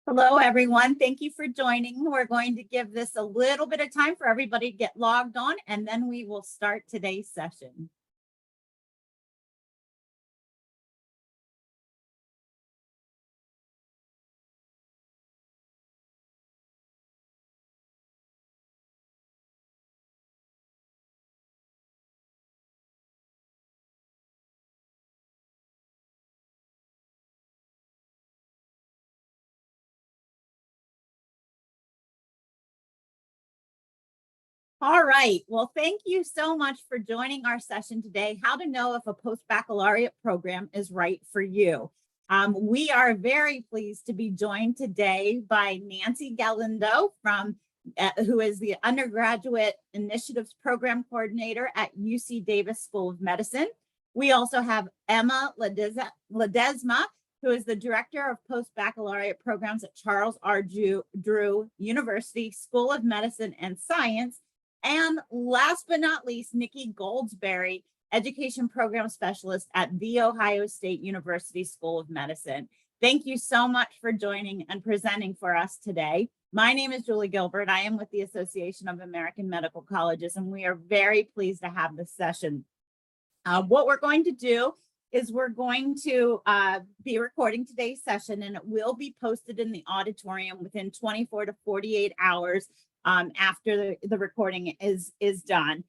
Hello, everyone. Thank you for joining. We're going to give this a little bit of time for everybody to get logged on, and then we will start today's session. All right. Well, thank you so much for joining our session today, How to Know if a Postbaccalaureate Program is Right for You. We are very pleased to be joined today by Nancy Galindo who is the Undergraduate Initiatives Program Coordinator at UC Davis School of Medicine. We also have Emma Ledesma, who is the Director of Postbaccalaureate Programs at Charles R. Drew University School of Medicine and Science. And last but not least, Nikki Goldsberry, Education Program Specialist at The Ohio State University School of Medicine. Thank you so much for joining and presenting for us today. My name is Julie Gilbert. I am with the Association of American Medical Colleges, and we are very pleased to have this session. What we're going to do is we're going to be recording today's session, and it will be posted in the auditorium within 24 to 48 hours after the recording is done.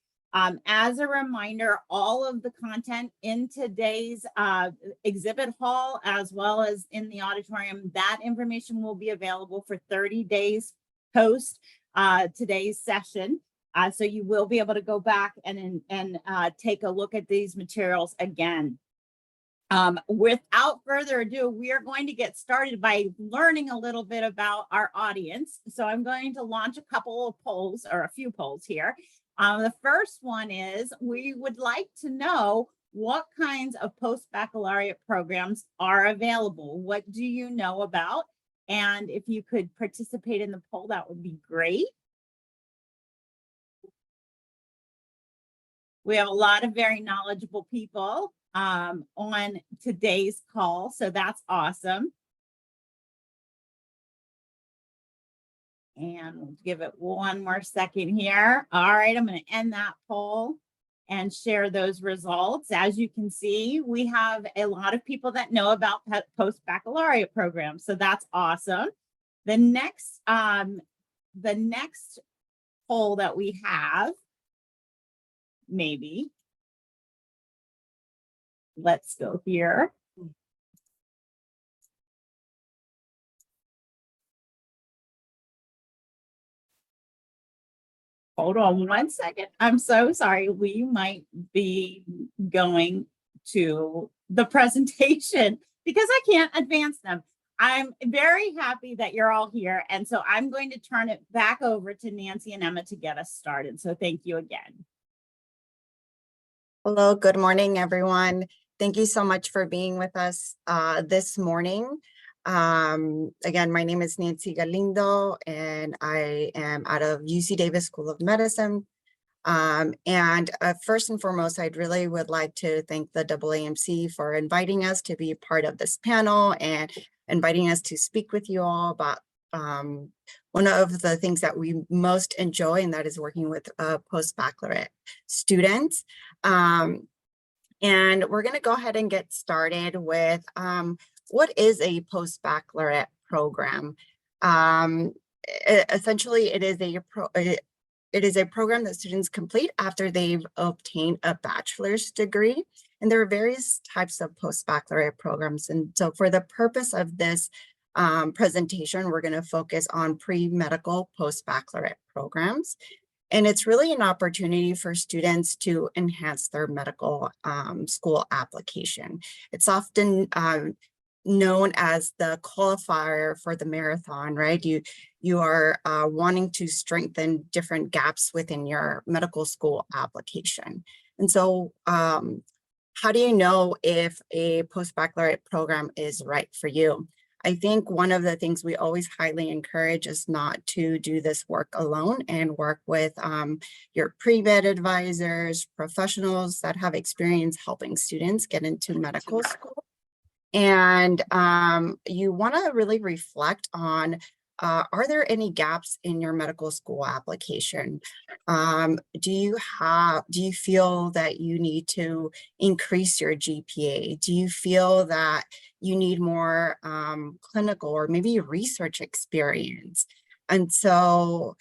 As a reminder, all of the content in today's exhibit hall, as well as in the auditorium, that information will be available for 30 days post today's session. So you will be able to go back and take a look at these materials again. Without further ado, we are going to get started by learning a little bit about our audience. So I'm going to launch a couple of polls, or a few polls here. The first one is, we would like to know what kinds of post-baccalaureate programs are available. What do you know about? And if you could participate in the poll, that would be great. We have a lot of very knowledgeable people on today's call, so that's awesome. And we'll give it one more second here. All right, I'm going to end that poll and share those results. As you can see, we have a lot of people that know about post-baccalaureate programs, so that's awesome. The next poll that we have, maybe, let's go here. Hold on one second. I'm so sorry. We might be going to the presentation because I can't advance them. I'm very happy that you're all here. And so I'm going to turn it back over to Nancy and Emma to get us started. So thank you again. Hello, good morning, everyone. Thank you so much for being with us this morning. Again, my name is Nancy Galindo, and I am out of UC Davis School of Medicine. First and foremost, I'd really would like to thank the AAMC for inviting us to be part of this panel and inviting us to speak with you all about one of the things that we most enjoy, and that is working with post-baccalaureate students. And we're going to go ahead and get started with what is a post-baccalaureate program? Essentially, it is a program that students complete after they've obtained a bachelor's degree. And there are various types of post-baccalaureate programs. And so for the purpose of this presentation, we're going to focus on pre-medical post-baccalaureate programs. And it's really an opportunity for students to enhance their medical school application. It's often known as the qualifier for the marathon, right? You are wanting to strengthen different gaps within your medical school application. And so how do you know if a post-baccalaureate program is right for you? I think one of the things we always highly encourage is not to do this work alone and work with your pre-med advisors, professionals that have experience helping students get into medical school. And you want to really reflect on, are there any gaps in your medical school application? Do you feel that you need to increase your GPA? Do you feel that you need more clinical or maybe research experience? And so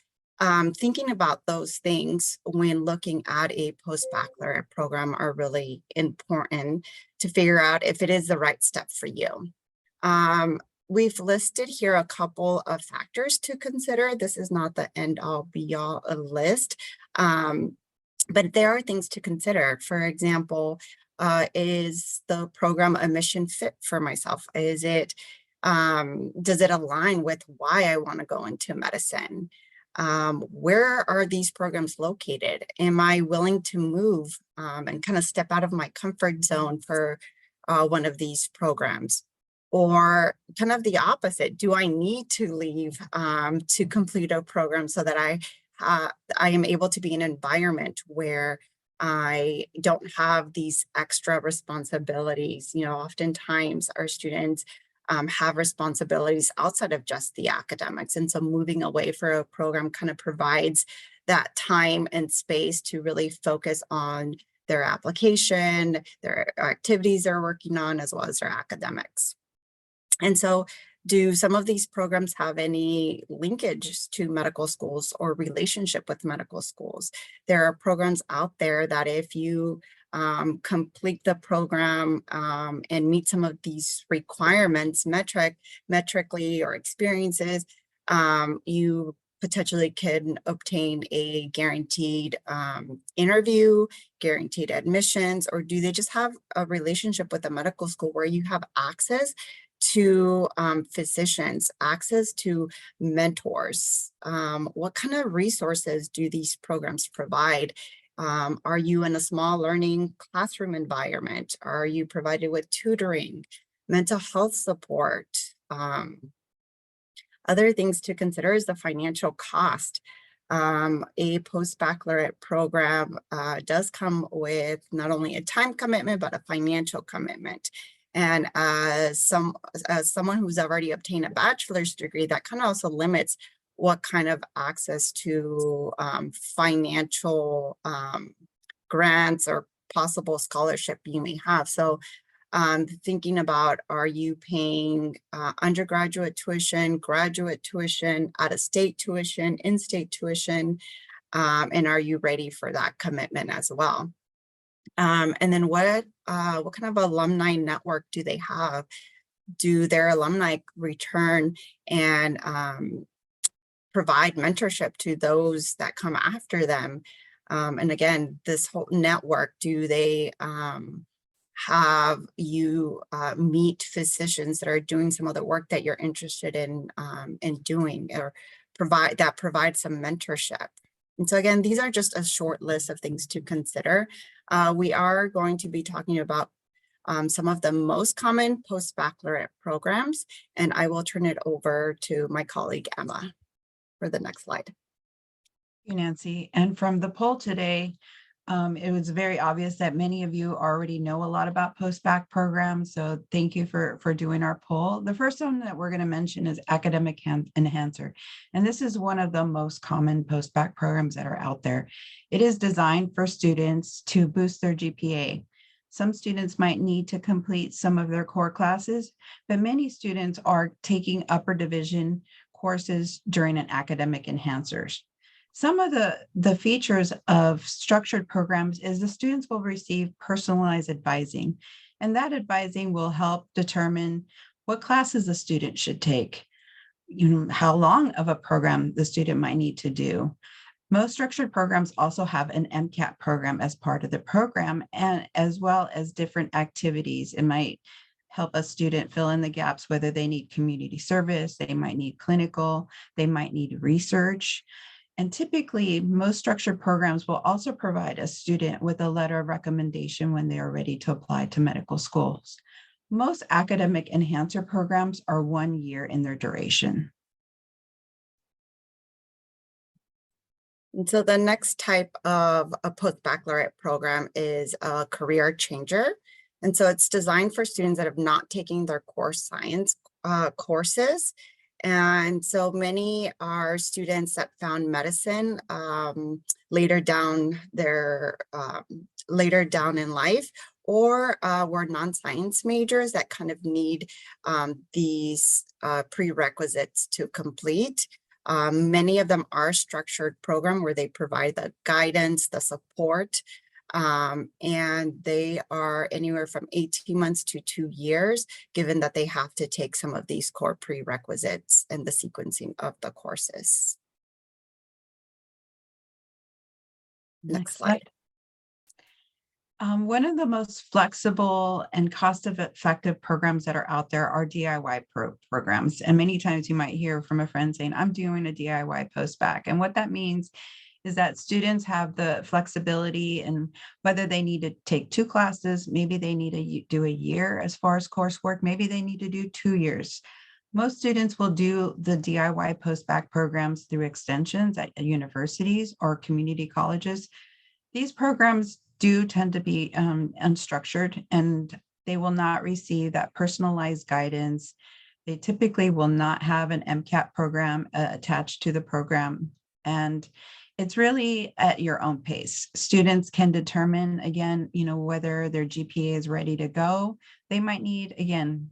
thinking about those things when looking at a post-baccalaureate program are really important to figure out if it is the right step for you. We've listed here a couple of factors to consider. This is not the end all be all list, but there are things to consider. For example, is the program a mission fit for myself? Is it, does it align with why I want to go into medicine? Where are these programs located? Am I willing to move and kind of step out of my comfort zone for one of these programs? Or kind of the opposite, do I need to leave to complete a program so that I am able to be in an environment where I don't have these extra responsibilities? You know, oftentimes our students have responsibilities outside of just the academics. And so moving away for a program kind of provides that time and space to really focus on their application, their activities they're working on, as well as their academics. And so do some of these programs have any linkage to medical schools or relationship with medical schools? There are programs out there that if you complete the program and meet some of these requirements metrically or experiences, you potentially can obtain a guaranteed interview, guaranteed admissions, or do they just have a relationship with a medical school where you have access to physicians, access to mentors? What kind of resources do these programs provide? Are you in a small learning classroom environment? Are you provided with tutoring, mental health support? Other things to consider is the financial cost. A post-baccalaureate program does come with not only a time commitment, but a financial commitment. And as someone who's already obtained a bachelor's degree, that kind of also limits what kind of access to financial grants or possible scholarship you may have. So thinking about, are you paying undergraduate tuition, graduate tuition, out-of-state tuition, in-state tuition, and are you ready for that commitment as well? And then what kind of alumni network do they have? Do their alumni return and provide mentorship to those that come after them? And again, this whole network, do they have you meet physicians that are doing some of the work that you're interested in doing, or provide some mentorship? And so again, these are just a short list of things to consider. We are going to be talking about some of the most common post-baccalaureate programs, and I will turn it over to my colleague, Emma, for the next slide. Thank you, Nancy. And from the poll today, it was very obvious that many of you already know a lot about post-bac programs. So thank you for doing our poll. The first one that we're going to mention is Academic Enhancer. And this is one of the most common post-bac programs that are out there. It is designed for students to boost their GPA. Some students might need to complete some of their core classes, but many students are taking upper division courses during an academic enhancers. Some of the features of structured programs is the students will receive personalized advising, and that advising will help determine what classes the student should take, how long of a program the student might need to do. Most structured programs also have an MCAT program as part of the program, and as well as different activities. It might help a student fill in the gaps, whether they need community service, they might need clinical, they might need research. And typically, most structured programs will also provide a student with a letter of recommendation when they are ready to apply to medical schools. Most academic enhancer programs are 1 year in their duration. And so the next type of a post-baccalaureate program is a career changer. And so it's designed for students that have not taken their core science courses. And so many are students that found medicine later down in life, or were non-science majors that kind of need these prerequisites to complete. Many of them are structured program where they provide the guidance, the support, and they are anywhere from 18 months to 2 years, given that they have to take some of these core prerequisites and the sequencing of the courses. Next slide. One of the most flexible and cost-effective programs that are out there are DIY programs. And many times you might hear from a friend saying, I'm doing a DIY post-bac. And what that means is that students have the flexibility, and whether they need to take 2 classes, maybe they need to do a year as far as coursework, maybe they need to do 2 years. Most students will do the DIY post-bac programs through extensions at universities or community colleges. These programs do tend to be unstructured, and they will not receive that personalized guidance. They typically will not have an MCAT program attached to the program. And it's really at your own pace. Students can determine, again, whether their GPA is ready to go. They might need, again,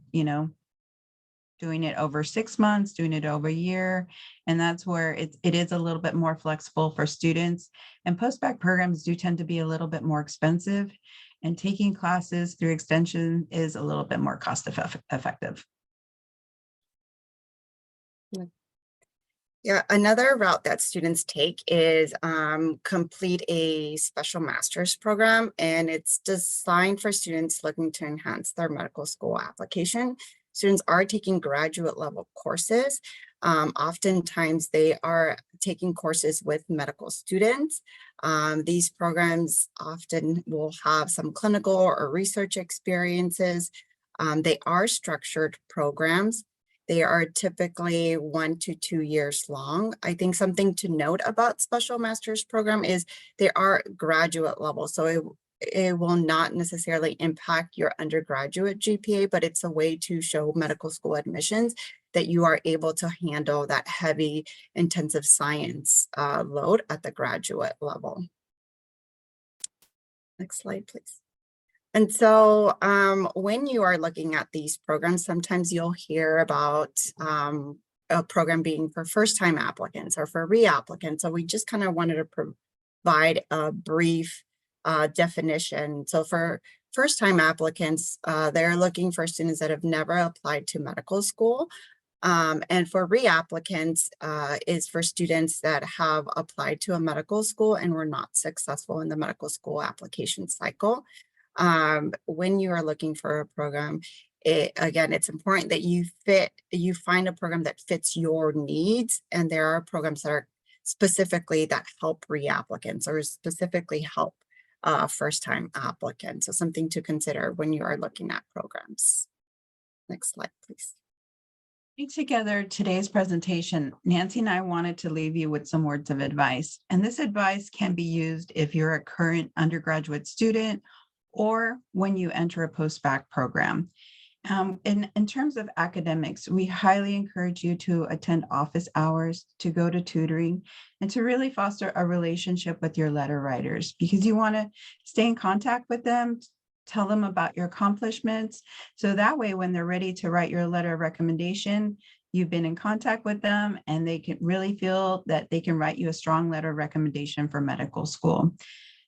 doing it over 6 months, doing it over a year. And that's where it is a little bit more flexible for students. And post-bac programs do tend to be a little bit more expensive, and taking classes through extension is a little bit more cost effective. Yeah, another route that students take is complete a special master's program, and it's designed for students looking to enhance their medical school application. Students are taking graduate level courses. Oftentimes they are taking courses with medical students. These programs often will have some clinical or research experiences. They are structured programs. They are typically 1 to 2 years long. I think something to note about special master's program is they are graduate level. So it will not necessarily impact your undergraduate GPA, but it's a way to show medical school admissions that you are able to handle that heavy intensive science load at the graduate level. Next slide, please. And so when you are looking at these programs, sometimes you'll hear about a program being for first-time applicants or for reapplicants. So we just kind of wanted to provide a brief definition. So for first-time applicants, they're looking for students that have never applied to medical school. And for reapplicants is for students that have applied to a medical school and were not successful in the medical school application cycle. When you are looking for a program, again, it's important that you find a program that fits your needs. And there are programs that are specifically that help reapplicants or specifically help first-time applicants. So something to consider when you are looking at programs. Next slide, please. Together today's presentation, Nancy and I wanted to leave you with some words of advice. And this advice can be used if you're a current undergraduate student or when you enter a post-bac program. In terms of academics, we highly encourage you to attend office hours, to go to tutoring, and to really foster a relationship with your letter writers, because you want to stay in contact with them, tell them about your accomplishments. So that way, when they're ready to write your letter of recommendation, you've been in contact with them and they can really feel that they can write you a strong letter of recommendation for medical school.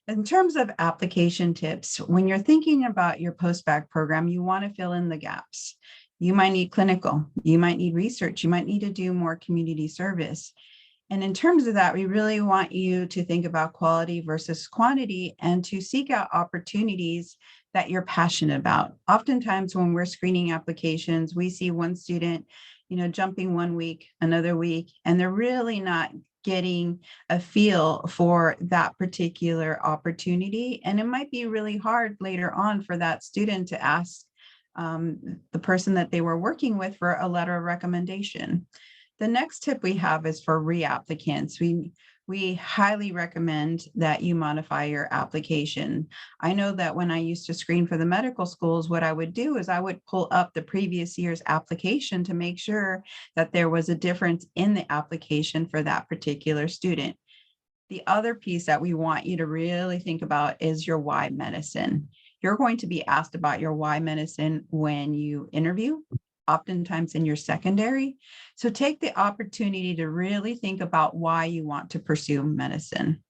In terms of application tips, when you're thinking about your post-bac program, you want to fill in the gaps. You might need clinical, you might need research, you might need to do more community service. And in terms of that, we really want you to think about quality versus quantity and to seek out opportunities that you're passionate about. Oftentimes when we're screening applications, we see one student, jumping 1 week, another week, and they're really not getting a feel for that particular opportunity. And it might be really hard later on for that student to ask the person that they were working with for a letter of recommendation. The next tip we have is for reapplicants. we highly recommend that you modify your application. I know that when I used to screen for the medical schools, what I would do is I would pull up the previous year's application to make sure that there was a difference in the application for that particular student. The other piece that we want you to really think about is your why medicine. You're going to be asked about your why medicine when you interview, oftentimes in your secondary. So take the opportunity to really think about why you want to pursue medicine.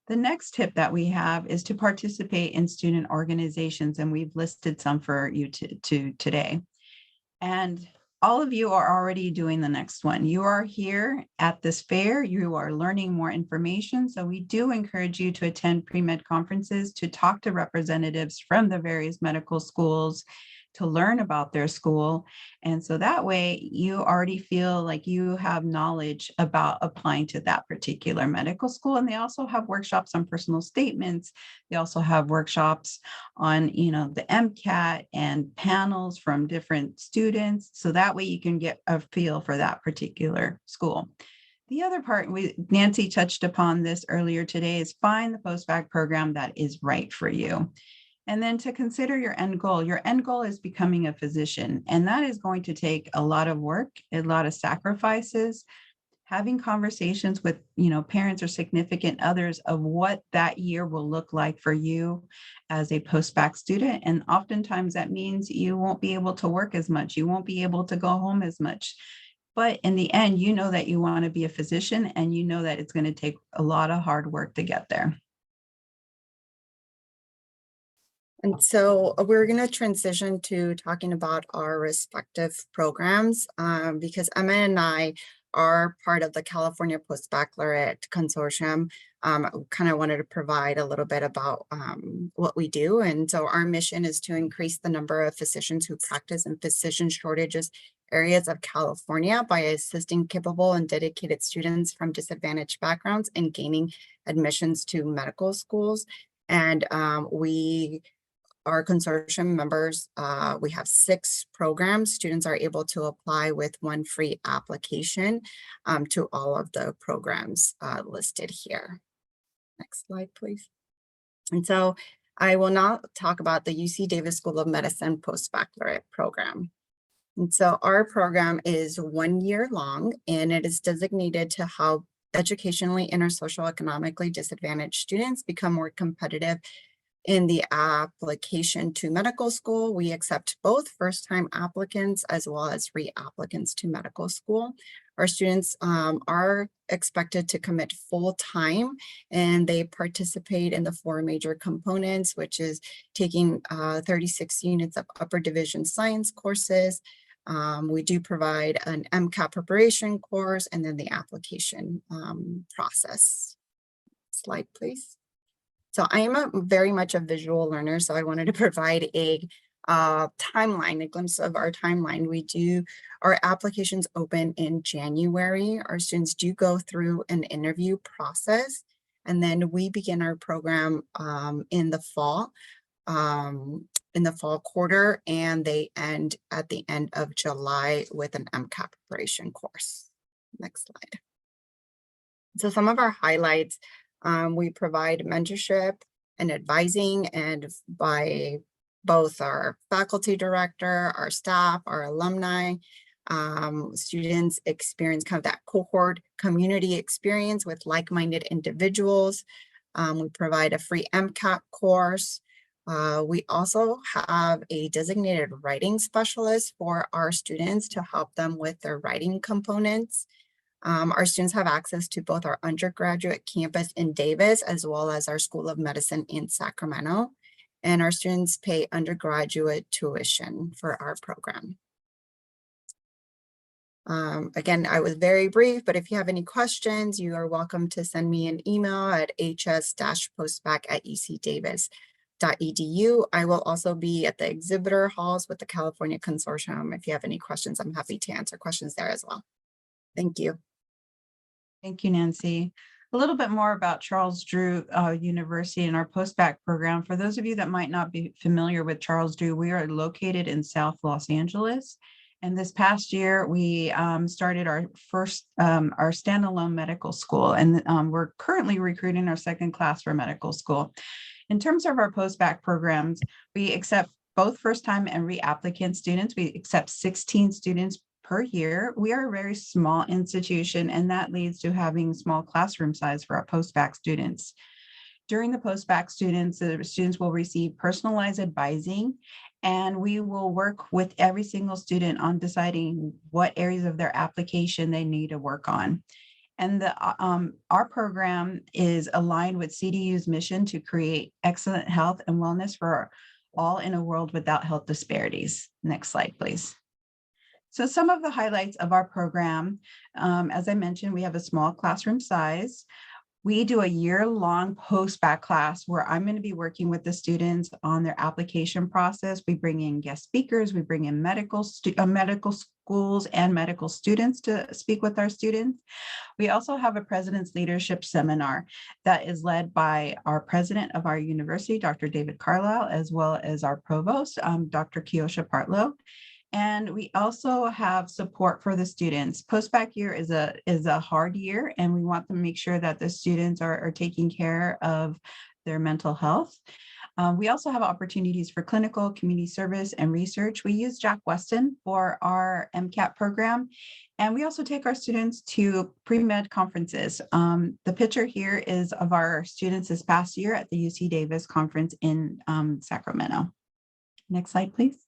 The next tip that we have is to participate in student organizations, and we've listed some for you to today. And all of you are already doing the next one. You are here at this fair. You are learning more information. So we do encourage you to attend pre-med conferences, to talk to representatives from the various medical schools, to learn about their school. And so that way you already feel like you have knowledge about applying to that particular medical school. And they also have workshops on personal statements. They also have workshops on, the MCAT and panels from different students. So that way you can get a feel for that particular school. The other part, Nancy touched upon this earlier today, is find the post-bac program that is right for you. And then to consider your end goal. Your end goal is becoming a physician, and that is going to take a lot of work, a lot of sacrifices, having conversations with, parents or significant others of what that year will look like for you as a post-bac student. And oftentimes that means you won't be able to work as much. You won't be able to go home as much. But in the end, you know that you want to be a physician, and you know that it's going to take a lot of hard work to get there. And so we're going to transition to talking about our respective programs because Emma and I are part of the California Postbaccalaureate Consortium. Kind of wanted to provide a little bit about what we do. And so our mission is to increase the number of physicians who practice in physician shortages areas of California by assisting capable and dedicated students from disadvantaged backgrounds in gaining admissions to medical schools. And our consortium members, we have 6 programs. Students are able to apply with 1 free application to all of the programs listed here. Next slide, please. And so I will now talk about the UC Davis School of Medicine Postbaccalaureate program. And so our program is 1 year long, and it is designated to help educationally and or socioeconomically disadvantaged students become more competitive in the application to medical school. We accept both first-time applicants as well as re-applicants to medical school. Our students are expected to commit full-time, and they participate in the 4 major components, which is taking 36 units of upper division science courses. We do provide an MCAT preparation course, and then the application process. Slide, please. So I am very much a visual learner, so I wanted to provide a timeline, a glimpse of our timeline. Our applications open in January. Our students do go through an interview process, and then we begin our program in the fall quarter, and they end at the end of July with an MCAT preparation course. Next slide. So some of our highlights. We provide mentorship and advising, and by both our faculty director, our staff, our alumni. Students experience kind of that cohort community experience with like-minded individuals. We provide a free MCAT course. We also have a designated writing specialist for our students to help them with their writing components. Our students have access to both our undergraduate campus in Davis as well as our School of Medicine in Sacramento. And our students pay undergraduate tuition for our program. Again, I was very brief, but if you have any questions, you are welcome to send me an email at hs-postbac@ucdavis.edu. I will also be at the exhibitor halls with the California Consortium. If you have any questions, I'm happy to answer questions there as well. Thank you. Thank you, Nancy. A little bit more about Charles Drew University and our post-bac program. For those of you that might not be familiar with Charles Drew, we are located in South Los Angeles, And this past year, we started our first, our standalone medical school, and we're currently recruiting our second class for medical school. In terms of our post-bac programs, we accept both first-time and reapplicant students. We accept 16 students per year. We are a very small institution, and that leads to having small classroom size for our post-bac students. During the post-bac students, the students will receive personalized advising, and we will work with every single student on deciding what areas of their application they need to work on. And our program is aligned with CDU's mission to create excellent health and wellness for all in a world without health disparities. Next slide, please. So some of the highlights of our program, as I mentioned, we have a small classroom size. We do a year-long post-bac class where I'm going to be working with the students on their application process. We bring in guest speakers, we bring in medical schools and medical students to speak with our students. We also have a President's Leadership Seminar that is led by our president of our university, Dr. David Carlisle, as well as our provost, Dr. Kiosha Partlow. And we also have support for the students. Post-bac year is a hard year, and we want to make sure that the students are taking care of their mental health. We also have opportunities for clinical, community service, and research. We use Jack Weston for our MCAT program, and we also take our students to pre-med conferences. The picture here is of our students this past year at the UC Davis conference in Sacramento. Next slide, please.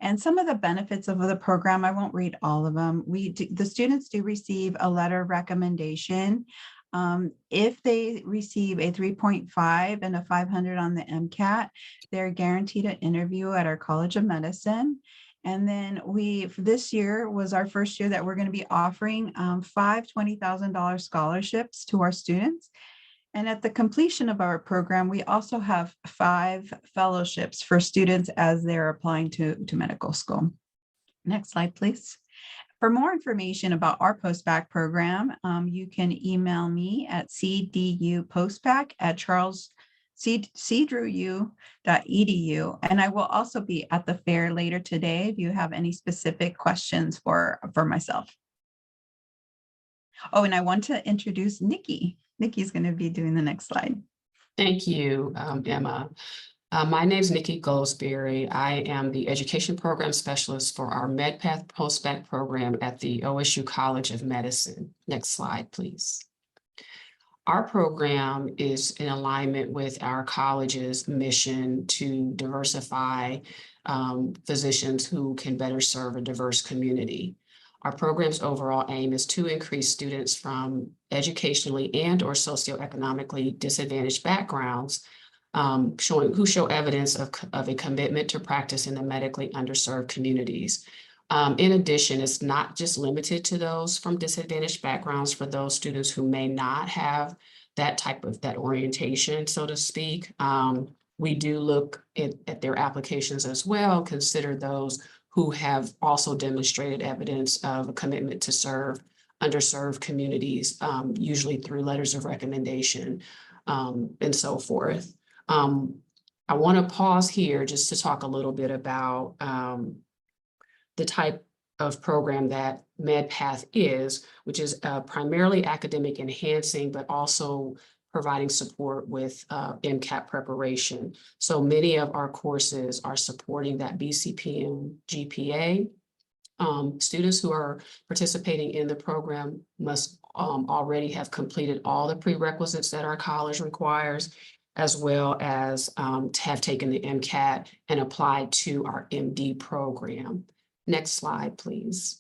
And some of the benefits of the program, I won't read all of them. The students do receive a letter of recommendation. If they receive a 3.5 and a 500 on the MCAT, they're guaranteed an interview at our College of Medicine. And then this year was our first year that we're going to be offering 5 $20,000 scholarships to our students. And at the completion of our program, we also have 5 fellowships for students as they're applying to medical school. Next slide, please. For more information about our post-bac program, you can email me at cdupostbac@charlescdru.edu. And I will also be at the fair later today if you have any specific questions for myself. Oh, and I want to introduce Nikki. Nikki's going to be doing the next slide. Thank you, Emma. My name is Nikki Goldsberry. I am the Education Program Specialist for our MedPath Postbac program at the OSU College of Medicine. Next slide, please. Our program is in alignment with our college's mission to diversify physicians who can better serve a diverse community. Our program's overall aim is to increase students from educationally and or socioeconomically disadvantaged backgrounds who show evidence of a commitment to practice in the medically underserved communities. In addition, it's not just limited to those from disadvantaged backgrounds. For those students who may not have that orientation, so to speak, we do look at their applications as well, consider those who have also demonstrated evidence of a commitment to serve underserved communities, usually through letters of recommendation and so forth. I want to pause here just to talk a little bit about the type of program that MedPath is, which is primarily academic enhancing, but also providing support with MCAT preparation. So many of our courses are supporting that BCPM GPA. Students who are participating in the program must already have completed all the prerequisites that our college requires, as well as have taken the MCAT and applied to our MD program. Next slide, please.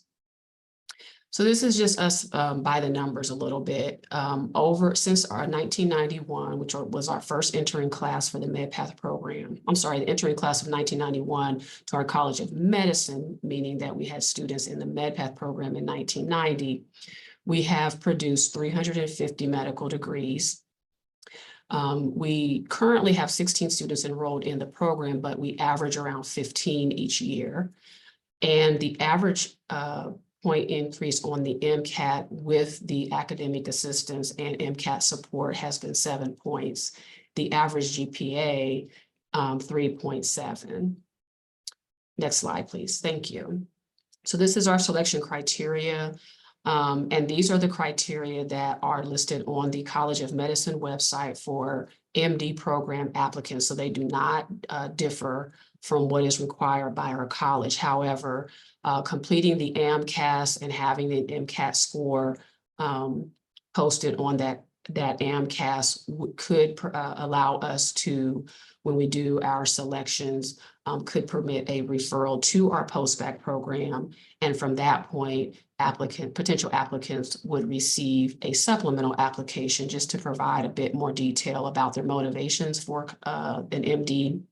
So this is just us by the numbers a little bit. Since our 1991, which was our first entering class for the MedPath program, the entering class of 1991 to our College of Medicine, meaning that we had students in the MedPath program in 1990, we have produced 350 medical degrees. We currently have 16 students enrolled in the program, but we average around 15 each year. And the average point increase on the MCAT with the academic assistance and MCAT support has been 7 points. The average GPA, 3.7. Next slide, please. Thank you. So this is our selection criteria. And these are the criteria that are listed on the College of Medicine website for MD program applicants. So they do not differ from what is required by our college. However, completing the AMCAS and having the MCAT score posted on that AMCAS could allow us to, when we do our selections, could permit a referral to our post-bac program. And from that point, potential applicants would receive a supplemental application just to provide a bit more detail about their motivations for an MD,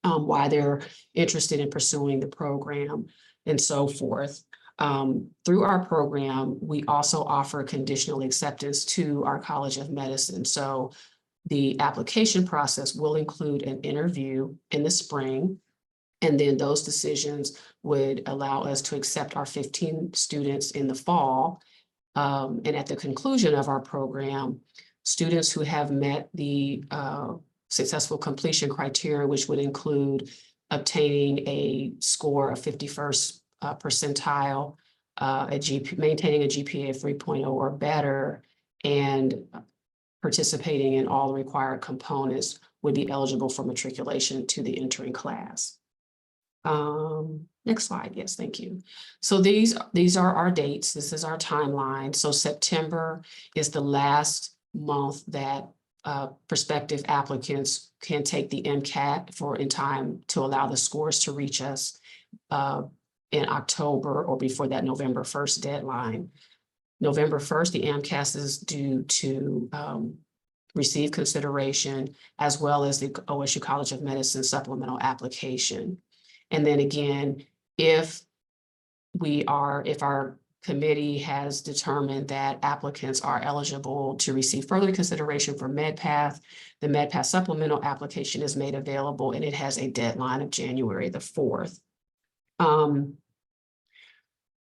why they're interested in pursuing the program, and so forth. Through our program, we also offer conditional acceptance to our College of Medicine. So the application process will include an interview in the spring, and then those decisions would allow us to accept our 15 students in the fall. And at the conclusion of our program, students who have met the successful completion criteria, which would include obtaining a score of 51st percentile, maintaining a GPA of 3.0 or better, and participating in all the required components, would be eligible for matriculation to the entering class. Next slide. Yes, thank you. So these are our dates. This is our timeline. So September is the last month that prospective applicants can take the MCAT in time to allow the scores to reach us in October or before that November 1st deadline. November 1st, the AMCAS is due to receive consideration, as well as the OSU College of Medicine supplemental application. And then again, if our committee has determined that applicants are eligible to receive further consideration for MedPath, the MedPath supplemental application is made available, and it has a deadline of January the 4th.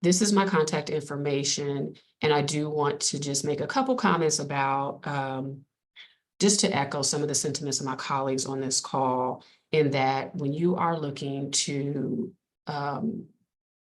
This is my contact information, and I do want to just make a couple comments about, just to echo some of the sentiments of my colleagues on this call, in that when you are looking to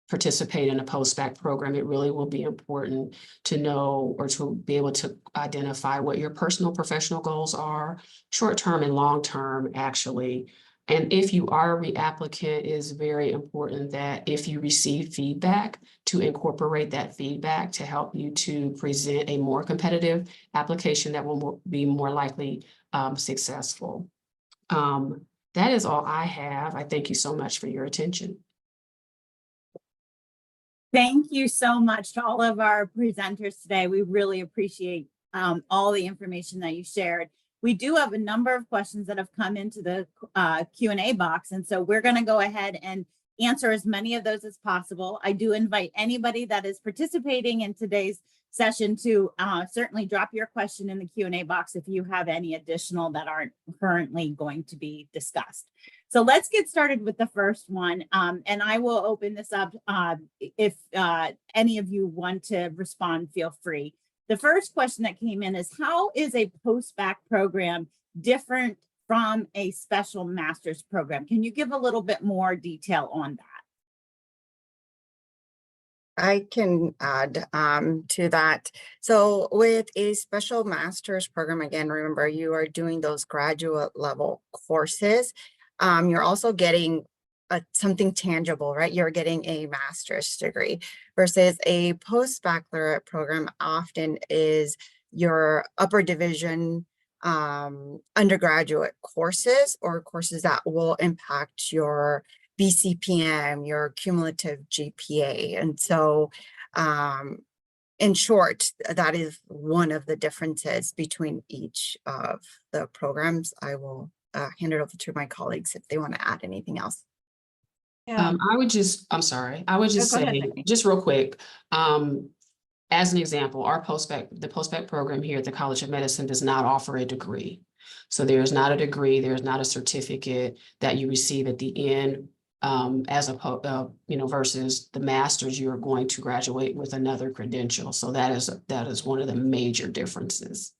participate in a post-bac program, it really will be important to know, or to be able to identify, what your personal professional goals are, short-term and long-term, actually. And if you are a reapplicant, it is very important that if you receive feedback, to incorporate that feedback to help you to present a more competitive application that will be more likely successful. That is all I have. I thank you so much for your attention. Thank you so much to all of our presenters today. We really appreciate all the information that you shared. We do have a number of questions that have come into the Q&A box, and so we're going to go ahead and answer as many of those as possible. I do invite anybody that is participating in today's session to certainly drop your question in the Q&A box if you have any additional that aren't currently going to be discussed. So let's get started with the first one, and I will open this up. If any of you want to respond, feel free. The first question that came in is, how is a post-bac program different from a special master's program? Can you give a little bit more detail on that? I can add to that. So with a special master's program, again, remember, you are doing those graduate level courses. You're also getting something tangible, right? You're getting a master's degree, versus a post-baccalaureate program often is your upper division undergraduate courses, or courses that will impact your BCPM, your cumulative GPA. And so in short, that is one of the differences between each of the programs. I will hand it over to my colleagues if they want to add anything else. Yeah. I would just say, just real quick, as an example, the post-bac program here at the College of Medicine does not offer a degree. So there's not a degree, there's not a certificate that you receive at the end, versus the master's, you are going to graduate with another credential. So that is one of the major differences.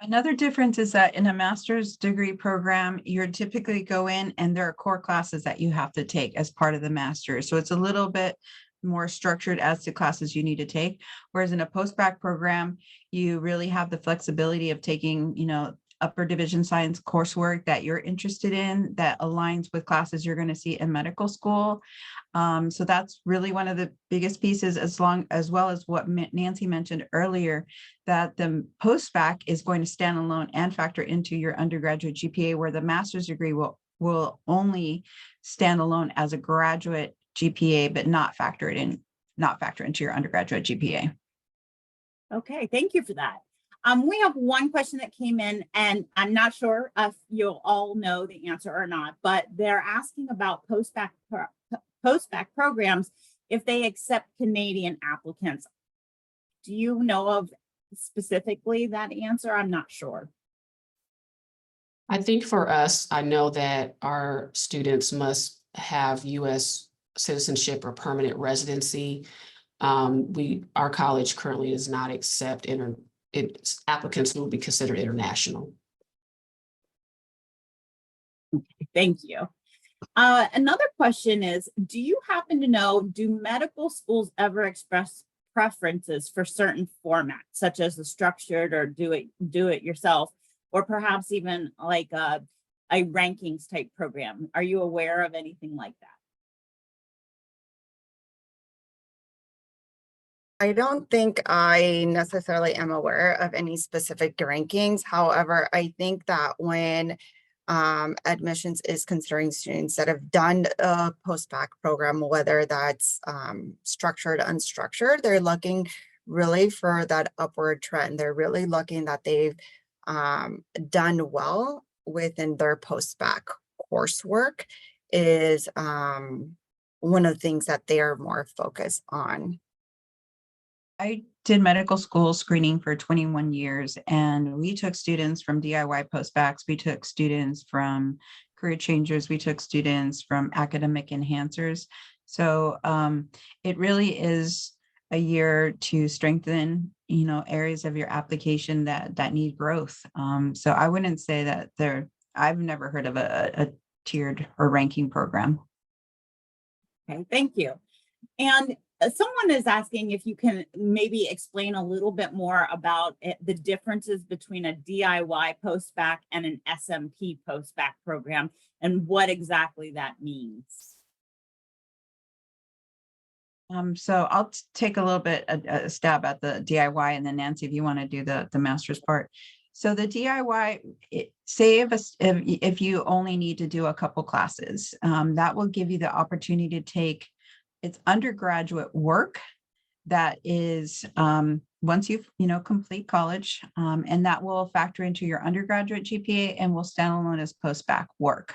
Another difference is that in a master's degree program, you're typically go in and there are core classes that you have to take as part of the master's. So it's a little bit more structured as to classes you need to take. Whereas in a post-bac program, you really have the flexibility of taking, upper division science coursework that you're interested in that aligns with classes you're going to see in medical school. So that's really one of the biggest pieces, as well as what Nancy mentioned earlier, that the post-bac is going to stand alone and factor into your undergraduate GPA, where the master's degree will only stand alone as a graduate GPA, but not factor into your undergraduate GPA. Okay, thank you for that. We have one question that came in, and I'm not sure if you'll all know the answer or not, but they're asking about post-bac programs if they accept Canadian applicants. Do you know of specifically that answer? I'm not sure. I think for us, I know that our students must have US citizenship or permanent residency. Our college currently does not accept its applicants who will be considered international. Thank you. Another question is, do you happen to know, do medical schools ever express preferences for certain formats, such as the structured or do it yourself, or perhaps even like a rankings type program? Are you aware of anything like that? I don't think I necessarily am aware of any specific rankings. However, I think that when admissions is considering students that have done a post-bac program, whether that's structured, unstructured, they're looking really for that upward trend. They're really looking that they've done well within their post-bac coursework is one of the things that they are more focused on. I did medical school screening for 21 years, and we took students from DIY postbacs. We took students from career changers. We took students from academic enhancers. So it really is a year to strengthen, areas of your application that need growth. So I wouldn't say that I've never heard of a tiered or ranking program. Okay, thank you. And someone is asking if you can maybe explain a little bit more about the differences between a DIY post-bac and an SMP post-bac program and what exactly that means. So I'll take a little bit a stab at the DIY, and then Nancy, if you want to do the master's part. So the DIY, say if you only need to do a couple classes, that will give you the opportunity to take it's undergraduate work that is once you complete college, and that will factor into your undergraduate GPA and will stand alone as post-bac work.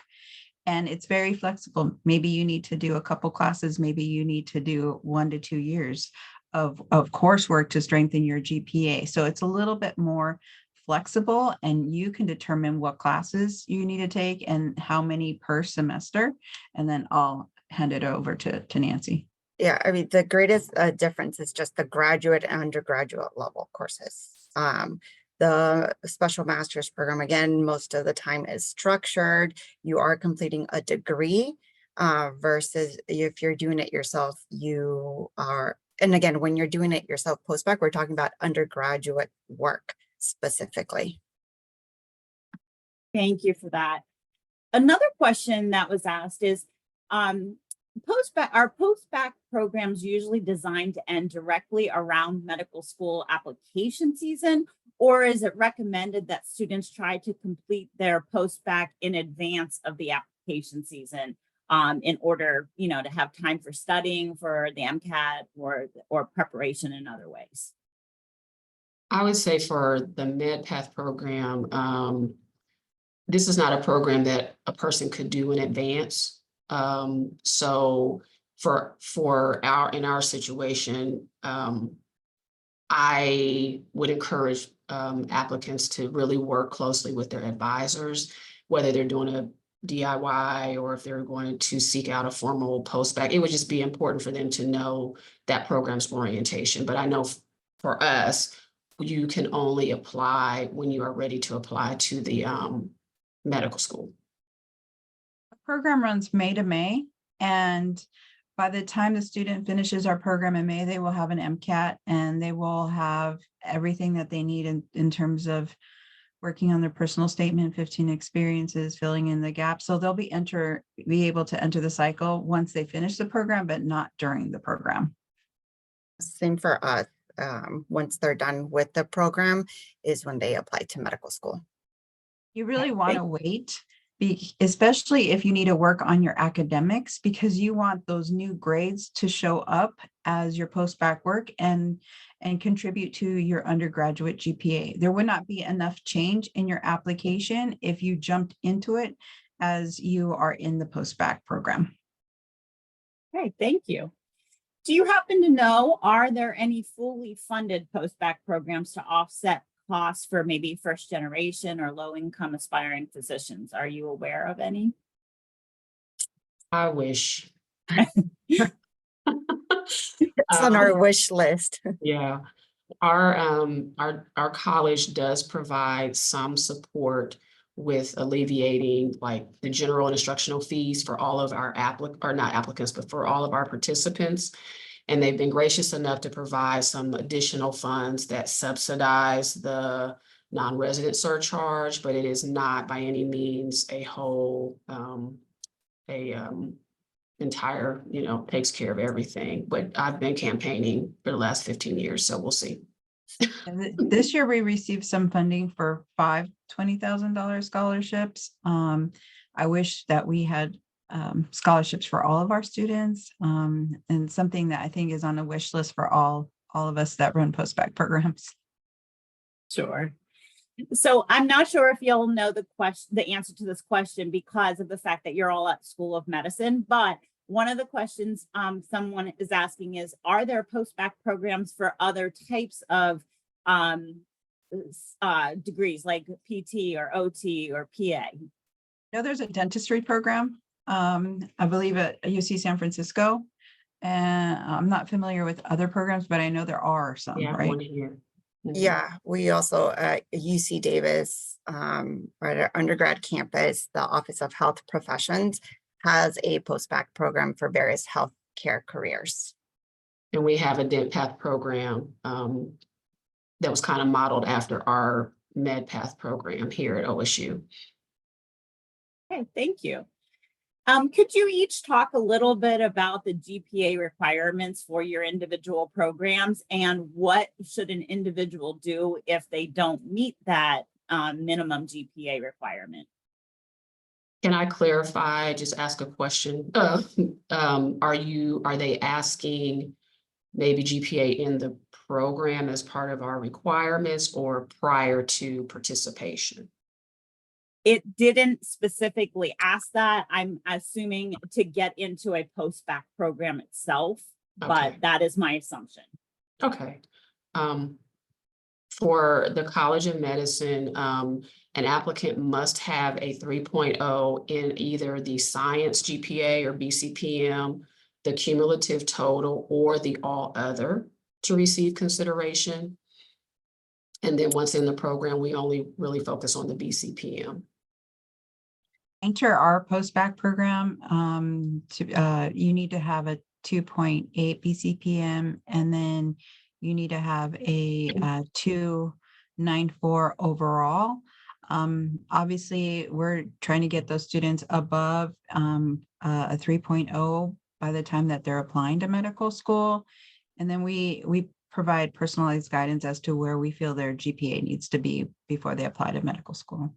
And it's very flexible. Maybe you need to do a couple classes. Maybe you need to do 1 to 2 years of coursework to strengthen your GPA. So it's a little bit more flexible, and you can determine what classes you need to take and how many per semester. And then I'll hand it over to Nancy. Yeah, I mean, the greatest difference is just the graduate and undergraduate level courses. The special master's program, again, most of the time is structured. You are completing a degree versus if you're doing it yourself, you are, and again, when you're doing it yourself post-bac, we're talking about undergraduate work specifically. Thank you for that. Another question that was asked is, are post-bac programs usually designed to end directly around medical school application season, or is it recommended that students try to complete their post-bac in advance of the application season in order, to have time for studying for the MCAT or preparation in other ways? I would say for the MedPath program, this is not a program that a person could do in advance. So in our situation, I would encourage applicants to really work closely with their advisors, whether they're doing a DIY or if they're going to seek out a formal post-bac. It would just be important for them to know that program's orientation. But I know for us, you can only apply when you are ready to apply to the medical school. The program runs May to May, and by the time the student finishes our program in May, they will have an MCAT and they will have everything that they need in terms of working on their personal statement, 15 experiences, filling in the gaps. So they'll be able to enter the cycle once they finish the program, but not during the program. Same for us. Once they're done with the program is when they apply to medical school. You really want to wait, especially if you need to work on your academics, because you want those new grades to show up as your post-bac work and contribute to your undergraduate GPA. There would not be enough change in your application if you jumped into it as you are in the post-bac program. Okay, thank you. Do you happen to know, are there any fully funded post-bac programs to offset costs for maybe first generation or low income aspiring physicians? Are you aware of any? I wish. It's on our wish list. Yeah, our college does provide some support with alleviating like the general and instructional fees for all of our not applicants, but for all of our participants. And they've been gracious enough to provide some additional funds that subsidize the non-resident surcharge, but it is not by any means a whole, entire, takes care of everything. But I've been campaigning for the last 15 years, so we'll see. And this year we received some funding for 5 $20,000 scholarships. I wish that we had scholarships for all of our students, and something that I think is on a wish list for all of us that run post-bac programs. Sure. So I'm not sure if you'll know the answer to this question because of the fact that you're all at School of Medicine, but one of the questions someone is asking is, are there post-bac programs for other types of degrees like PT or OT or PA? No, there's a dentistry program, I believe at UC San Francisco. And I'm not familiar with other programs, but I know there are some, Yeah, right? one here. Mhm. Yeah, we also at UC Davis, right at our undergrad campus, the Office of Health Professions has a post-bac program for various healthcare careers. And we have a DentPath program that was kind of modeled after our MedPath program here at OSU. Okay, thank you. Could you each talk a little bit about the GPA requirements for your individual programs and what should an individual do if they don't meet that minimum GPA requirement? Can I clarify, just ask a question? Are they asking maybe GPA in the program as part of our requirements or prior to participation? It didn't specifically ask that. I'm assuming to get into a post-bac program itself, but Okay. that is my assumption. Okay. For the College of Medicine, an applicant must have a 3.0 in either the science GPA or BCPM, the cumulative total, or the all other to receive consideration. And then once in the program, we only really focus on the BCPM. Enter our post-bac program, you need to have a 2.8 BCPM, and then you need to have a 2.94 overall. Obviously, we're trying to get those students above a 3.0 by the time that they're applying to medical school. And then we provide personalized guidance as to where we feel their GPA needs to be before they apply to medical school.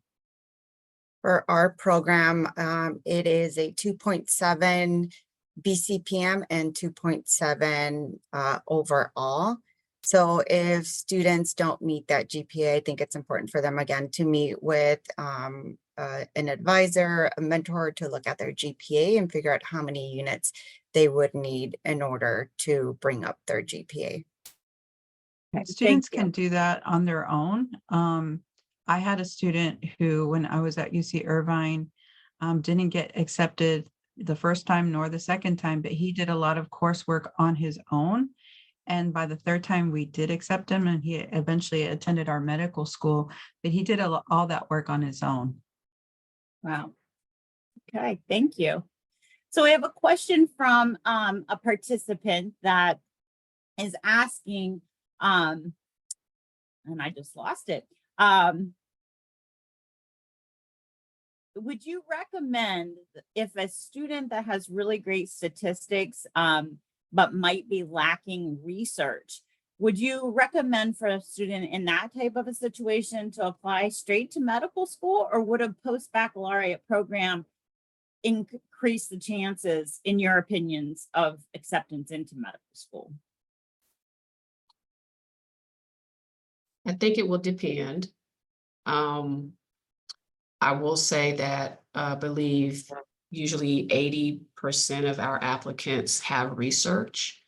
For our program, it is a 2.7 BCPM and 2.7 overall. So if students don't meet that GPA, I think it's important for them, again, to meet with an advisor, a mentor, to look at their GPA and figure out how many units they would need in order to bring up their GPA. Okay, Students thank you. can do that on their own. I had a student who, when I was at UC Irvine, didn't get accepted the first time nor the second time, but he did a lot of coursework on his own And by the third time we did accept him, and he eventually attended our medical school, but he did all that work on his own. Wow. Okay, thank you. So we have a question from a participant that is asking, and I just lost it. Would you recommend if a student that has really great statistics, but might be lacking research, would you recommend for a student in that type of a situation to apply straight to medical school, or would a post-baccalaureate program increase the chances, in your opinions, of acceptance into medical school? I think it will depend. I will say that I believe usually 80% of our applicants have research.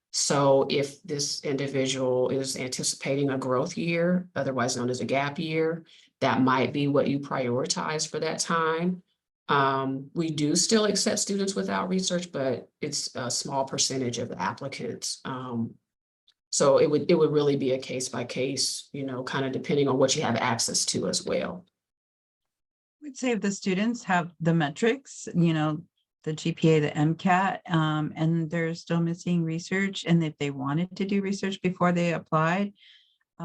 So if this individual is anticipating a growth year, otherwise known as a gap year, that might be what you prioritize for that time. We do still accept students without research, but it's a small percentage of the applicants. So it would really be a case by case, kind of depending on what you have access to as well. We'd say if the students have the metrics, the GPA, the MCAT, and they're still missing research, and if they wanted to do research before they applied,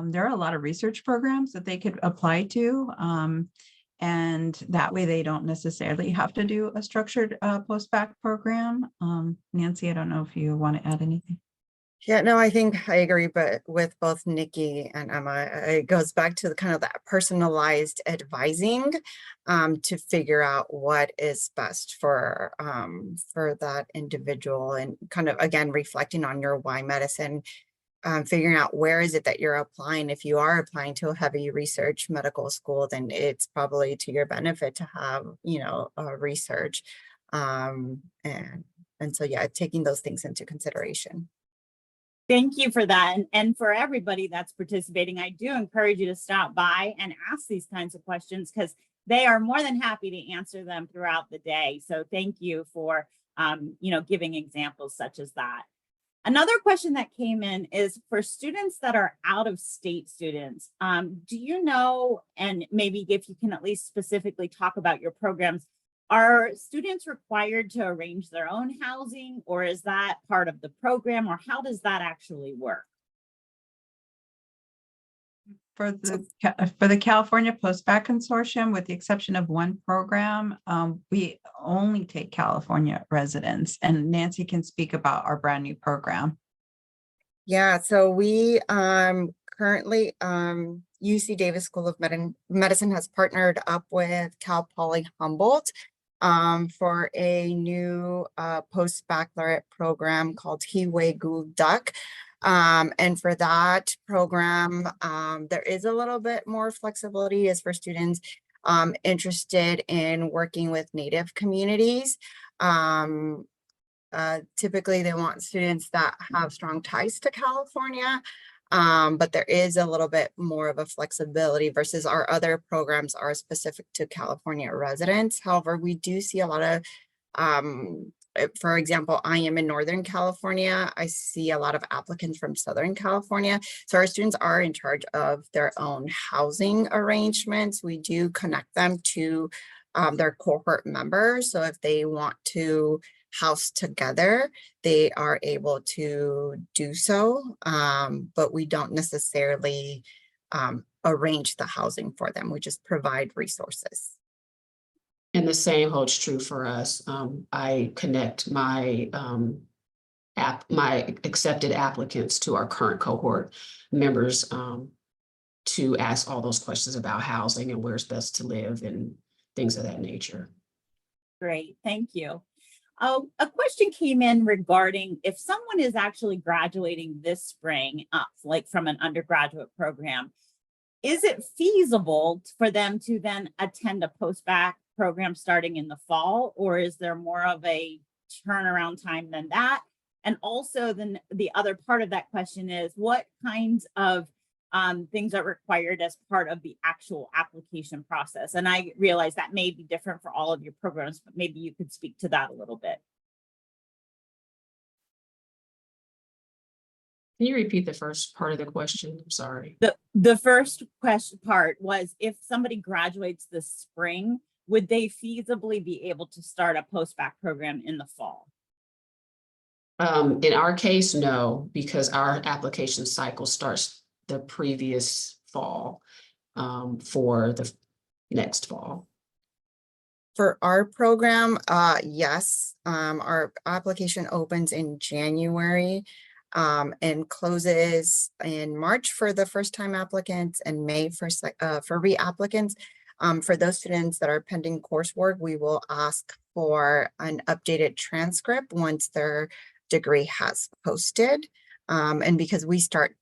there are a lot of research programs that they could apply to. And that way they don't necessarily have to do a structured post-bac program. Nancy, I don't know if you want to add anything. Yeah, no, I think I agree, but with both Nikki and Emma, it goes back to the kind of that personalized advising to figure out what is best for that individual, and kind of, again, reflecting on your why medicine, figuring out where is it that you're applying. If you are applying to a heavy research medical school, then it's probably to your benefit to have, research. And so, yeah, taking those things into consideration. Thank you for that. And for everybody that's participating, I do encourage you to stop by and ask these kinds of questions, because they are more than happy to answer them throughout the day. So thank you for, giving examples such as that. Another question that came in is for students that are out of state students. Do you know, and maybe if you can at least specifically talk about your programs, are students required to arrange their own housing, or is that part of the program, or how does that actually work? For the California Postbac Consortium, with the exception of one program, we only take California residents, and Nancy can speak about our brand new program. Yeah, so we currently UC Davis School of Medicine has partnered up with Cal Poly Humboldt for a new post-baccalaureate program called Hiwegu Duck. And for that program, there is a little bit more flexibility as for students interested in working with Native communities. Typically, they want students that have strong ties to California, but there is a little bit more of a flexibility versus our other programs are specific to California residents. However, we do see a lot of, for example, I am in Northern California. I see a lot of applicants from Southern California. So our students are in charge of their own housing arrangements. We do connect them to their cohort members. So if they want to house together, they are able to do so, but we don't necessarily arrange the housing for them. We just provide resources. And the same holds true for us. I connect my my accepted applicants to our current cohort members to ask all those questions about housing and where it's best to live and things of that nature. Great, thank you. A question came in regarding if someone is actually graduating this spring, like from an undergraduate program, is it feasible for them to then attend a post-bac program starting in the fall, or is there more of a turnaround time than that? And also then the other part of that question is what kinds of things are required as part of the actual application process? And I realize that may be different for all of your programs, but maybe you could speak to that a little bit. Can you repeat the first part of the question? I'm sorry. The first question part was, if somebody graduates this spring, would they feasibly be able to start a post-bac program in the fall? In our case, no, because our application cycle starts the previous fall, for the next fall. For our program, yes, our application opens in January and closes in March for the first-time applicants and May for reapplicants. For those students that are pending coursework, we will ask for an updated transcript once their degree has posted. And because we start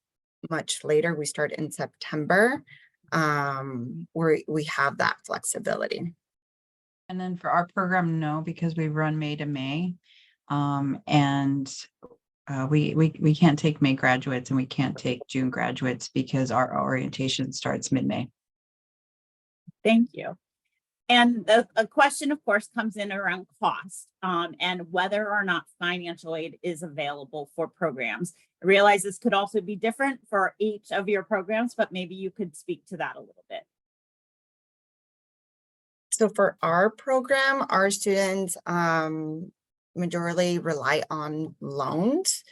much later, we start in September, we have that flexibility. And then for our program, no, because we run May to May. And we can't take May graduates and we can't take June graduates because our orientation starts mid-May. Thank you. And a question, of course, comes in around cost and whether or not financial aid is available for programs. I realize this could also be different for each of your programs, but maybe you could speak to that a little bit. So for our program, our students majorly rely on loans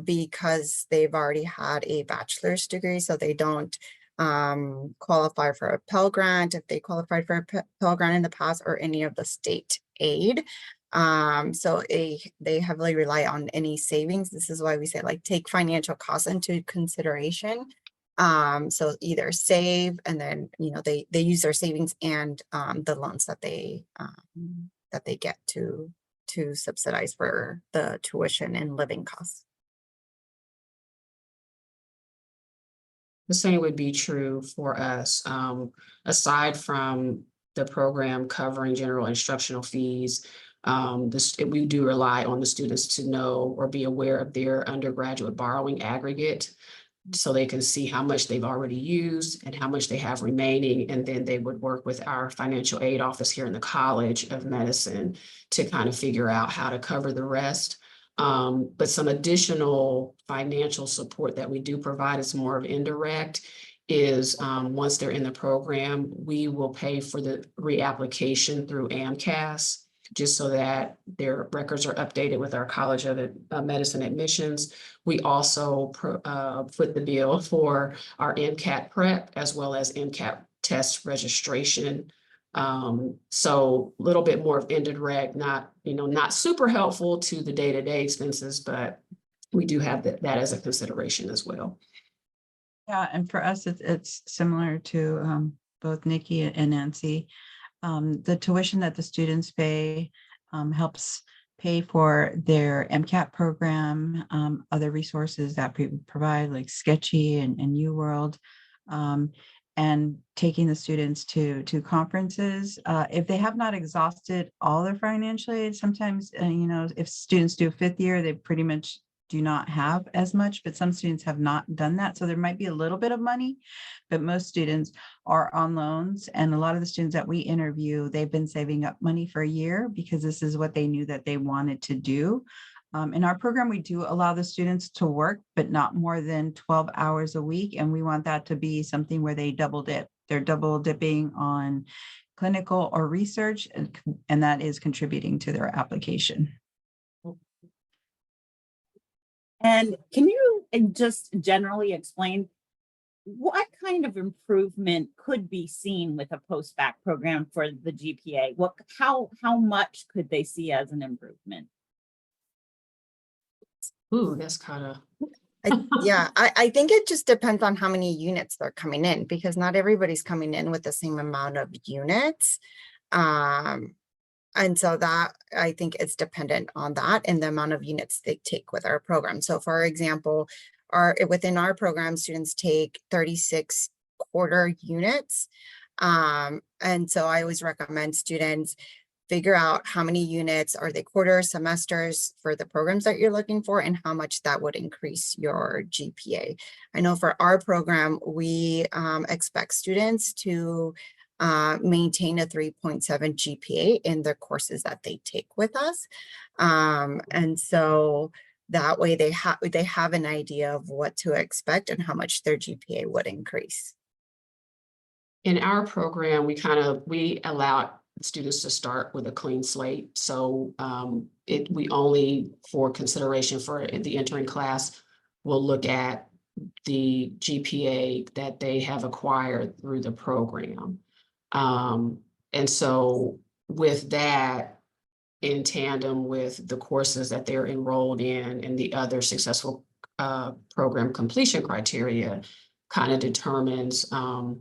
because they've already had a bachelor's degree, so they don't qualify for a Pell Grant if they qualified for a Pell Grant in the past or any of the state aid. So they heavily rely on any savings. This is why we say, like, take financial costs into consideration. So either save and then, you know, they use their savings and the loans that they get to subsidize for the tuition and living costs. The same would be true for us. Aside from the program covering general instructional fees, we do rely on the students to know or be aware of their undergraduate borrowing aggregate, so they can see how much they've already used and how much they have remaining. And then they would work with our financial aid office here in the College of Medicine to kind of figure out how to cover the rest. But some additional financial support that we do provide is more of indirect, is once they're in the program, we will pay for the reapplication through AMCAS, just so that their records are updated with our College of Medicine admissions. We also foot the bill for our MCAT prep as well as MCAT test registration. So a little bit more of indirect, not super helpful to the day-to-day expenses, but we do have that as a consideration as well. Yeah, and for us, it's similar to both Nikki and Nancy. The tuition that the students pay helps pay for their MCAT program, other resources that we provide, like Sketchy and UWorld, and taking the students to conferences. If they have not exhausted all their financial aid, sometimes, if students do 5th year, they pretty much do not have as much, but some students have not done that. So there might be a little bit of money, but most students are on loans. And a lot of the students that we interview, they've been saving up money for a year because this is what they knew that they wanted to do. In our program, we do allow the students to work, but not more than 12 hours a week. And we want that to be something where they double dip. They're double dipping on clinical or research, and that is contributing to their application. And can you just generally explain what kind of improvement could be seen with a post-bac program for the GPA? How much could they see as an improvement? Ooh, that's kind of. I think it just depends on how many units they're coming in, because not everybody's coming in with the same amount of units. And so that, I think, it's dependent on that and the amount of units they take with our program. So for example, within our program, students take 36 quarter units. And so I always recommend students figure out how many units are they quarter semesters for the programs that you're looking for and how much that would increase your GPA. I know for our program, we expect students to maintain a 3.7 GPA in the courses that they take with us. And so That way they have an idea of what to expect and how much their GPA would increase. In our program, we allow students to start with a clean slate. So we only, for consideration for the entering class, will look at the GPA that they have acquired through the program. And so with that, in tandem with the courses that they're enrolled in and the other successful program completion criteria, kind of determines what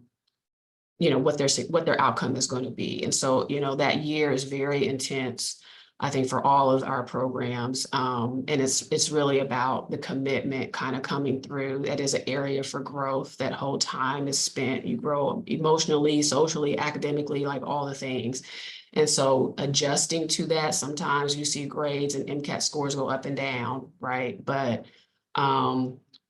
their outcome is going to be. And so, that year is very intense, I think, for all of our programs. And it's really about the commitment kind of coming through. That is an area for growth. That whole time is spent. You grow emotionally, socially, academically, like all the things. And so adjusting to that, sometimes you see grades and MCAT scores go up and down, right? But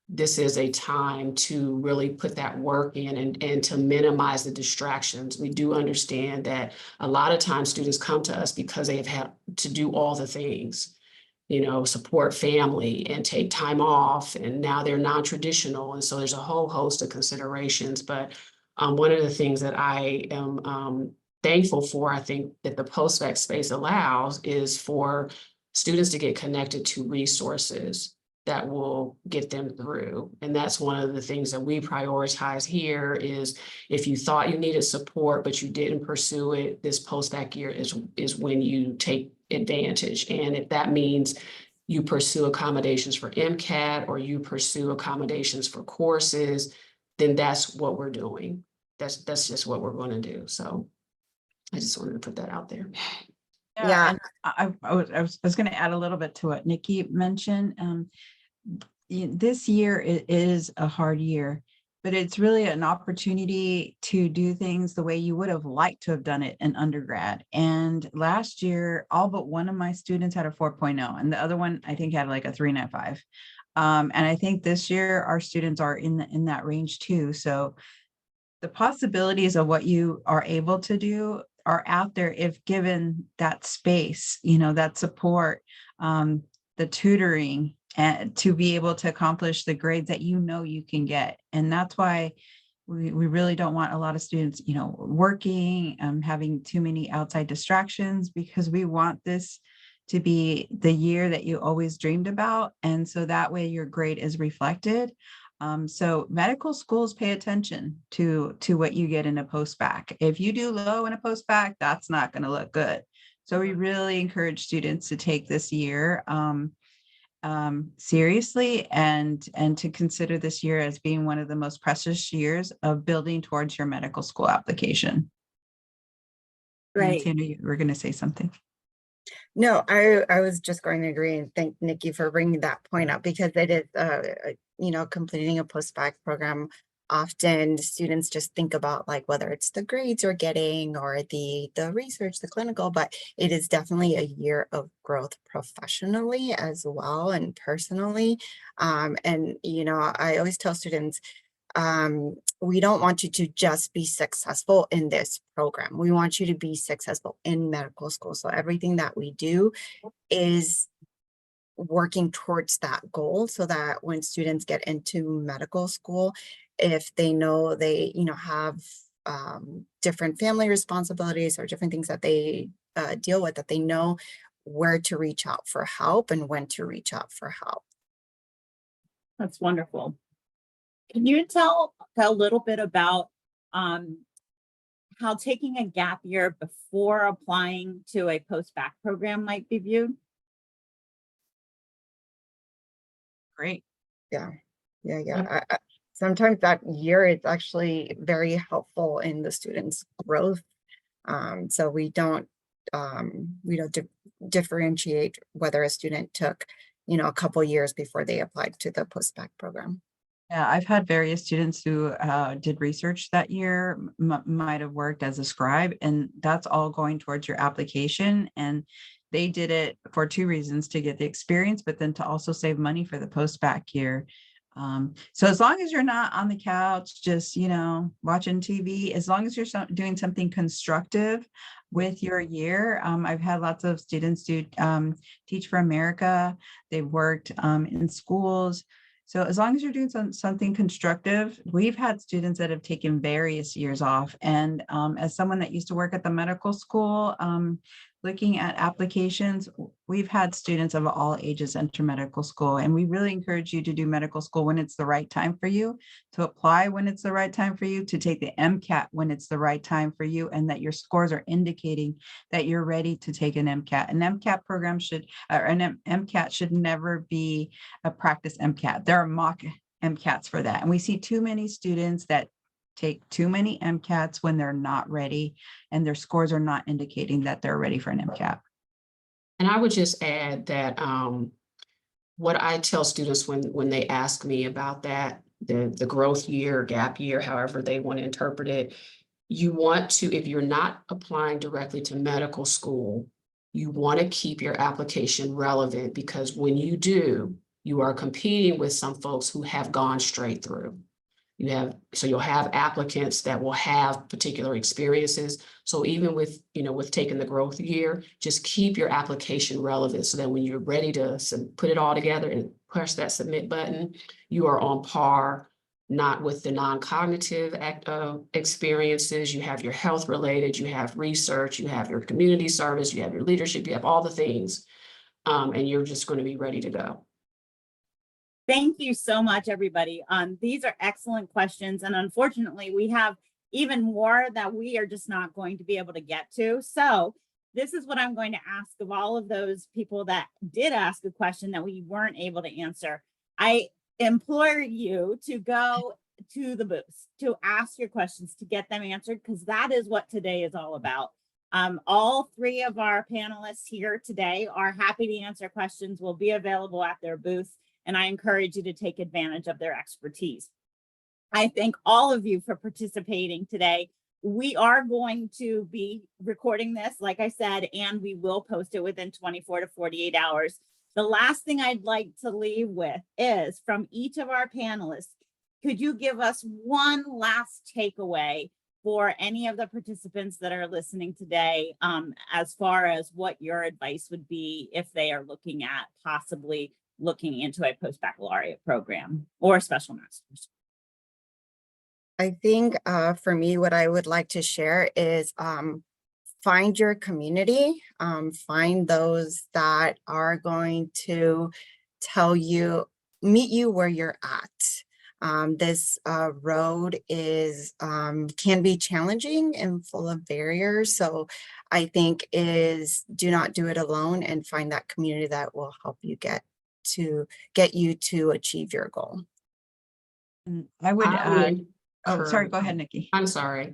this is a time to really put that work in and to minimize the distractions. We do understand that a lot of times students come to us because they have had to do all the things, support family and take time off, and now they're non-traditional. And so there's a whole host of considerations. But one of the things that I am thankful for, I think, that the post-bac space allows is for students to get connected to resources that will get them through. And that's one of the things that we prioritize here is if you thought you needed support, but you didn't pursue it, this post-bac year is when you take advantage. And if that means you pursue accommodations for MCAT or you pursue accommodations for courses, then that's what we're doing. That's just what we're going to do. So I just wanted to put that out there. Yeah. And I was going to add a little bit to what Nikki mentioned. This year is a hard year, but it's really an opportunity to do things the way you would have liked to have done it in undergrad. And last year, all but one of my students had a 4.0, and the other one, I think, had like a 3.95. And I think this year our students are in that range too. So the possibilities of what you are able to do are out there if given that space, that support, the tutoring, and to be able to accomplish the grades that you can get. And that's why we really don't want a lot of students, working, having too many outside distractions, because we want this to be the year that you always dreamed about. And so that way your grade is reflected. So medical schools pay attention to what you get in a post-bac. If you do low in a post-bac, that's not going to look good. So we really encourage students to take this year seriously and to consider this year as being one of the most precious years of building towards your medical school application. Great. Nancy, you were going to say something. No, I was just going to agree and thank Nikki for bringing that point up, because it is, completing a post-bac program. Often students just think about like whether it's the grades you're getting or the research, the clinical, but it is definitely a year of growth professionally as well and personally. And, I always tell students, we don't want you to just be successful in this program. We want you to be successful in medical school. So everything that we do is working towards that goal, so that when students get into medical school, if they know they, have different family responsibilities or different things that they deal with, that they know where to reach out for help and when to reach out for help. That's wonderful. Can you tell a little bit about how taking a gap year before applying to a post-bac program might be viewed? Great. Yeah. Sometimes that year is actually very helpful in the students' growth. So we don't differentiate whether a student took, a couple years before they applied to the post-bac program. Yeah, I've had various students who did research that year, might have worked as a scribe, and that's all going towards your application. And they did it for two reasons: to get the experience, but then to also save money for the post-bac year. So as long as you're not on the couch, just, watching TV, as long as you're doing something constructive with your year. I've had lots of students do Teach for America. They've worked in schools. So as long as you're doing something constructive, we've had students that have taken various years off. And as someone that used to work at the medical school, looking at applications, we've had students of all ages enter medical school, and we really encourage you to do medical school when it's the right time for you, to apply when it's the right time for you, to take the MCAT when it's the right time for you, and that your scores are indicating that you're ready to take an MCAT. An MCAT program MCAT should never be a practice MCAT. There are mock MCATs for that. And we see too many students that take too many MCATs when they're not ready and their scores are not indicating that they're ready for an MCAT. And I would just add that what I tell students when they ask me about that, the growth year, gap year, however they want to interpret it, you want to, if you're not applying directly to medical school, you want to keep your application relevant, because when you do, you are competing with some folks who have gone straight through. You'll have applicants that will have particular experiences. So even with taking the growth year, just keep your application relevant so that when you're ready to put it all together and press that submit button, you are on par, not with the non-cognitive experiences. You have your health related, you have research, you have your community service, you have your leadership, you have all the things, and you're just going to be ready to go. Thank you so much, everybody. These are excellent questions. And unfortunately, we have even more that we are just not going to be able to get to. So this is what I'm going to ask of all of those people that did ask a question that we weren't able to answer. I implore you to go to the booth, to ask your questions, to get them answered, because that is what today is all about. All three of our panelists here today are happy to answer questions, will be available at their booth. And I encourage you to take advantage of their expertise. I thank all of you for participating today. We are going to be recording this, like I said, and we will post it within 24 to 48 hours. The last thing I'd like to leave with is from each of our panelists, could you give us one last takeaway for any of the participants that are listening today, as far as what your advice would be if they are looking at possibly looking into a post-baccalaureate program or a special master's? I think for me, what I would like to share is find your community, find those that are going to meet you where you're at. This road can be challenging and full of barriers. So I think do not do it alone, and find that community that will help you get you to achieve your goal. I would add, oh, sorry, go ahead, Nikki. I'm sorry.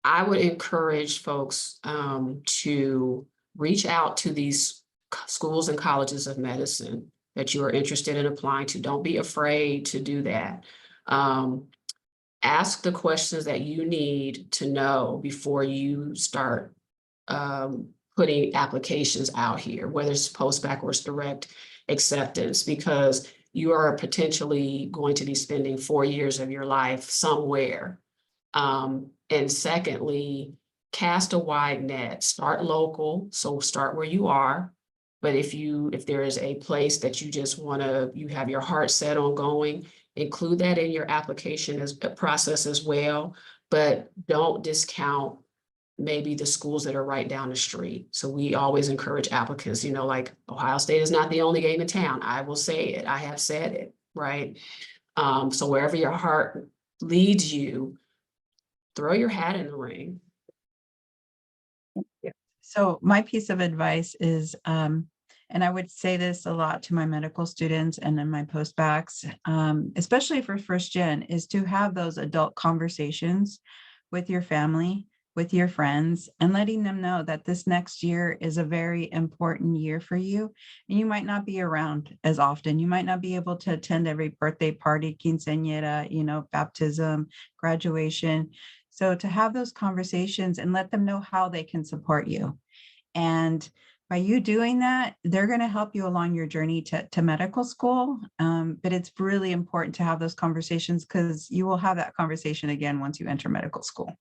I would encourage folks to reach out to these schools and colleges of medicine that you are interested in applying to. Don't be afraid to do that. Ask the questions that you need to know before you start putting applications out here, whether it's post-bac or direct acceptance, because you are potentially going to be spending 4 years of your life somewhere. And secondly, cast a wide net. Start local, so start where you are. But if there is a place that you have your heart set on going, include that in your application as a process as well. But don't discount maybe the schools that are right down the street. So we always encourage applicants, like Ohio State is not the only game in town. I will say it. I have said it, right? So wherever your heart leads you, throw your hat in the ring. So my piece of advice is, and I would say this a lot to my medical students and then my post-bacs, especially for first gen, is to have those adult conversations with your family, with your friends, and letting them know that this next year is a very important year for you. And you might not be around as often. You might not be able to attend every birthday party, quinceañera, baptism, graduation. So to have those conversations and let them know how they can support you. And By you doing that, they're going to help you along your journey to medical school. But it's really important to have those conversations because you will have that conversation again once you enter medical school.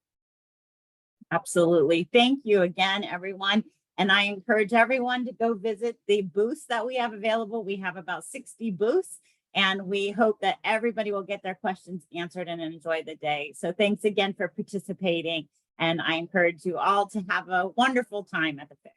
Absolutely. Thank you again, everyone. And I encourage everyone to go visit the booths that we have available. We have about 60 booths, and we hope that everybody will get their questions answered and enjoy the day. So thanks again for participating. And I encourage you all to have a wonderful time at the fair.